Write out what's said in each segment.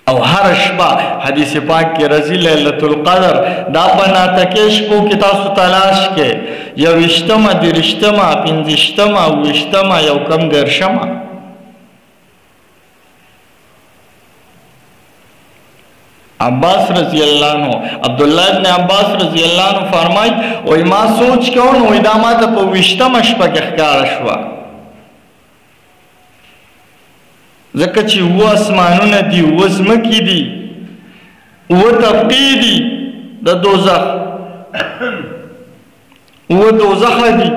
او هر شپه حدیث پاک کې راځي لیلۃ القدر دا په ناتکې شپو کې تاسو تلاش کې 20مه 30مه 50مه 20مه یو کم 10مه عباس رضی اللہ عنہ عبداللہ ابن عباس رضی اللہ عنہ فرمائی وی ما سوچ کون وی دا ما تا پا 20مه شپه کې ښکاره شوه ځکه چې اوه اسمانونه دي اوه ځمکې دي اوه طبقې دي د دوزخ اوه دوزخه دي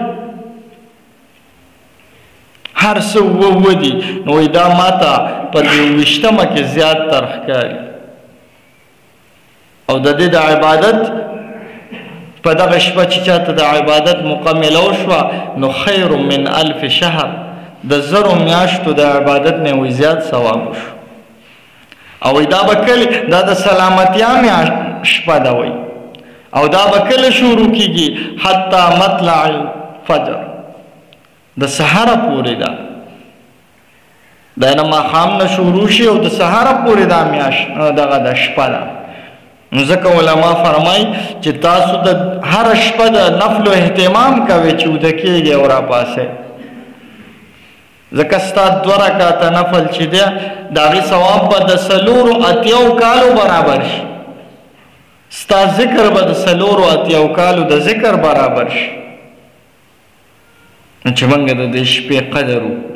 هر څه اوه دي نو وی دا ما ته په دې 20مه کې زیات تر ښکاري او د دې د عبادت په دغه شپه چې چاته د عبادت موقع میلاو شوه نو خیر من 1000 شهر د 1000 میاشتو د عبادت نه وی زیات ثواب شو او دا به کله دا د سلامتیا شپه ده وی او دا به کله شروع کیږي حتی مطلع الفجر د سحر پورې ده دا نه ماښام نه شروع شي او د سحر پورې دا میاشت دغه د شپه ده نو ځکه علما فرمایي چې تاسو د هر شپه د نفلو اهتمام کوئ چې وده کېږئ او راپاڅئ ځکه ستا 2 رکعته نفل چې دی د هغې ثواب به د 4 کالو برابر شي ستا ذکر به د 4 کالو د ذکر برابر شي نو چې موږ د دې شپې قدر وکړو